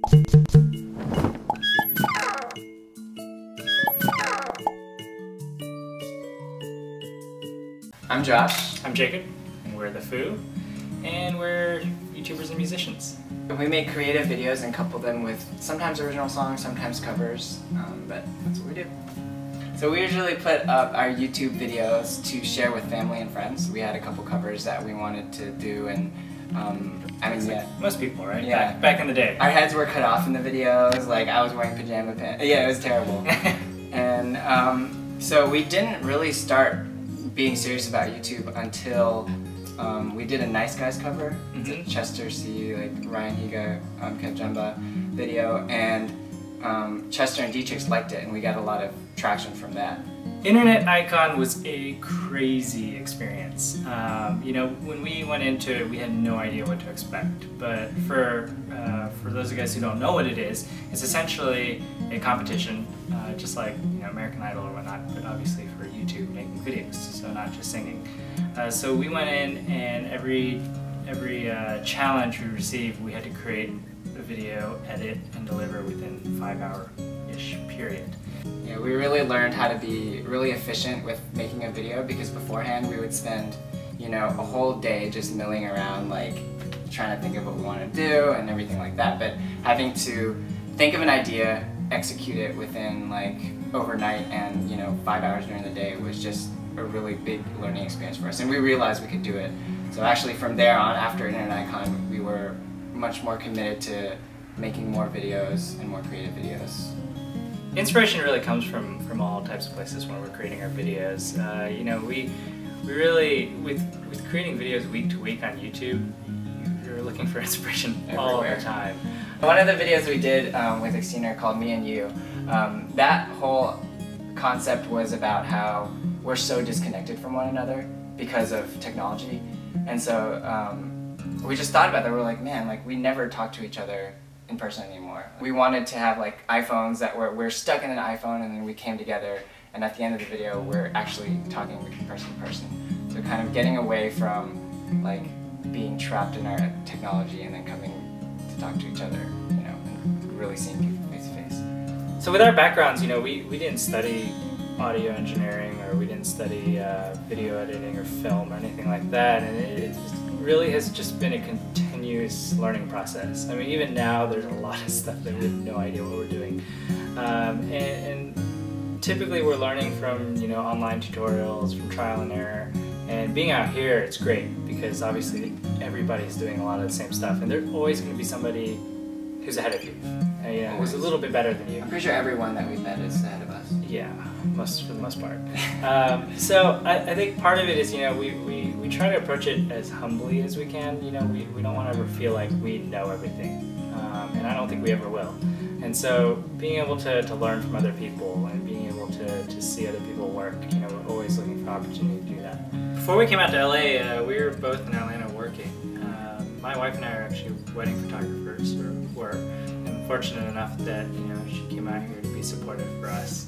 I'm Josh. I'm Jacob, and we're the Foo, and we're YouTubers and musicians. We make creative videos and couple them with sometimes original songs, sometimes covers, but that's what we do. So we usually put up our YouTube videos to share with family and friends. We had a couple covers that we wanted to do, and I mean, yeah. Most people, right? Yeah. Back in the day. Our heads were cut off in the videos, like I was wearing pajama pants. Yeah, it was terrible. And so we didn't really start being serious about YouTube until we did a Nice Guys cover. It's a Chester C, like Ryan Higa, Kevjumba video, and Chester and d-trix liked it, and we got a lot of traction from that. Internet Icon was a crazy experience. You know, when we went into it, we had no idea what to expect. But for those of you guys who don't know what it is, it's essentially a competition, just like American Idol or whatnot, but obviously for YouTube, making videos, so not just singing. So we went in, and every challenge we received, we had to create a video, edit, and deliver within a 5-hour-ish period. Yeah, we really learned how to be really efficient with making a video, because beforehand we would spend, a whole day just milling around, like trying to think of what we want to do and everything like that. But having to think of an idea, execute it within like overnight, and 5 hours during the day was just a really big learning experience for us, and we realized we could do it. So actually from there on, after Internet Icon, we were much more committed to making more videos and more creative videos. Inspiration really comes from all types of places when we're creating our videos. We really, with creating videos week to week on YouTube, you're looking for inspiration everywhere. All the time. One of the videos we did with Xtina called Me and You, that whole concept was about how we're so disconnected from one another because of technology. And so we just thought about that. We're like, man, like we never talk to each other in person anymore. We wanted to have like iPhones that we're stuck in an iPhone, and then we came together, and at the end of the video we're actually talking person to person. So kind of getting away from like being trapped in our technology and then coming to talk to each other, and really seeing people face to face. So with our backgrounds, we didn't study audio engineering, or we didn't study video editing or film or anything like that, and it really has just been a continuous learning process. I mean, even now there's a lot of stuff that we have no idea what we're doing, and typically we're learning from online tutorials, from trial and error. And being out here, it's great because obviously everybody's doing a lot of the same stuff, and there's always going to be somebody who's ahead of you, who's a little bit better than you. I'm pretty sure everyone that we've met is ahead of us. Yeah, for the most part. So I think part of it is, we try to approach it as humbly as we can. We don't want to ever feel like we know everything, and I don't think we ever will. And so being able to learn from other people and being able to see other people work, we're always looking for opportunity to do that. Before we came out to LA, we were both in Atlanta working. My wife and I are actually wedding photographers, or were, and fortunate enough that she came out here to be supportive for us.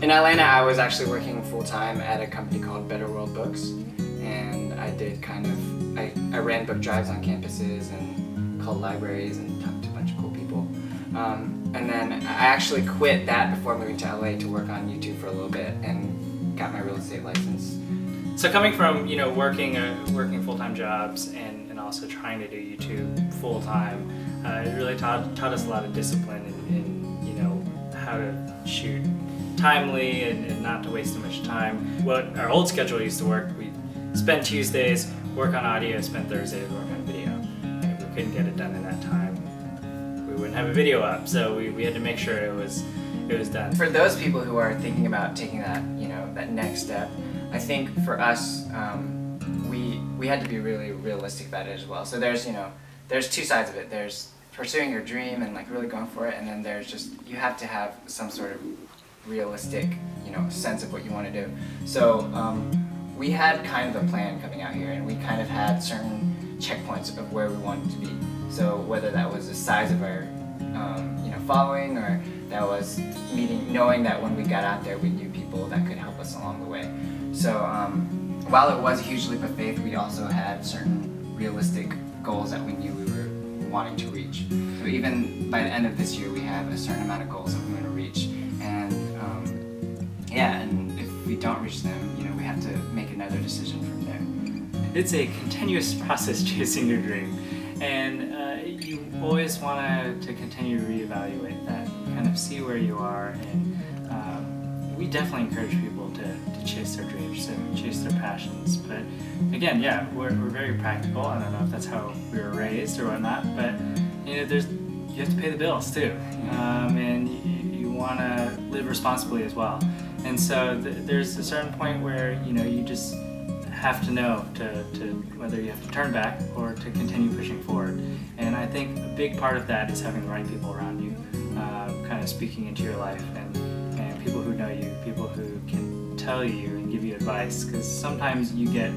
In Atlanta, I was actually working full-time at a company called Better World Books, and I did I ran book drives on campuses and called libraries and talked to a bunch of cool people. And then I actually quit that before moving to LA to work on YouTube for a little bit and got my real estate license. So coming from working full-time jobs and also trying to do YouTube full-time, it really taught us a lot of discipline in how to shoot timely and not to waste too much time. What our old schedule used to work, we'd spend Tuesdays, work on audio, spend Thursdays, work on video. And if we couldn't get it done in that time, we wouldn't have a video up. So we had to make sure it was done. For those people who are thinking about taking that that next step, I think for us we had to be really realistic about it as well. So there's two sides of it. There's pursuing your dream and like really going for it, and then there's just you have to have some sort of realistic sense of what you want to do. So we had kind of a plan coming out here, and we kind of had certain checkpoints of where we wanted to be. So whether that was the size of our following, or that was knowing that when we got out there we knew people that could help us along the way. So while it was a huge leap of faith, we also had certain realistic goals that we knew we wanting to reach. So even by the end of this year, we have a certain amount of goals that we want to reach, and yeah, and if we don't reach them, you know, we have to make another decision from there. It's a continuous process chasing your dream, and you always want to continue to reevaluate that, kind of see where you are, and we definitely encourage people to chase their dreams, to chase their passions. But again, yeah, we're very practical. I don't know if that's how we were raised or whatnot, but you know, you have to pay the bills too, and you want to live responsibly as well. And so there's a certain point where, you know, you just have to know to whether you have to turn back or to continue pushing forward. And I think a big part of that is having the right people around you, kind of speaking into your life, and people who know you, people who can tell you and give you advice, because sometimes you get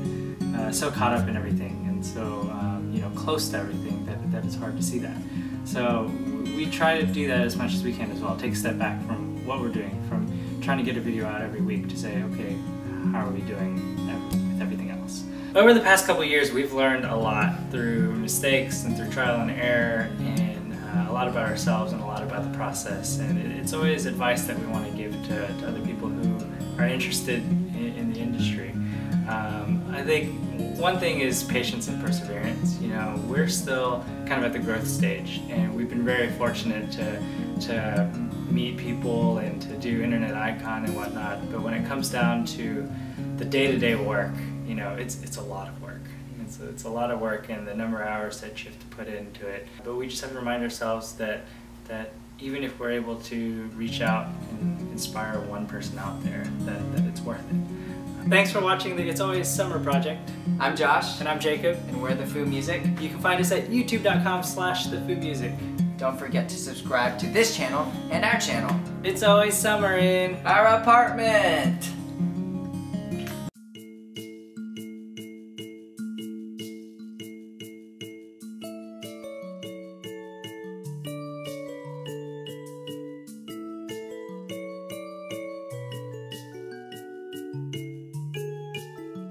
so caught up in everything and so you know, close to everything that it's hard to see that. So we try to do that as much as we can as well. Take a step back from what we're doing, from trying to get a video out every week to say, okay, how are we doing with everything else? Over the past couple of years, we've learned a lot through mistakes and through trial and error, and a lot about ourselves and a lot about the process. And it's always advice that we want to give to other people who are interested in the industry. I think one thing is patience and perseverance. You know, we're still kind of at the growth stage, and we've been very fortunate to meet people and to do internet icon and whatnot. But when it comes down to the day-to-day work, you know, it's a lot of work. It's a lot of work, and the number of hours that you have to put into it. But we just have to remind ourselves that even if we're able to reach out and inspire one person out there, that it's worth it. Thanks for watching the It's Always Summer project. I'm Josh. And I'm Jacob. And we're The Foo Music. You can find us at youtube.com/thefoomusic. Don't forget to subscribe to this channel and our channel. It's always summer in our apartment.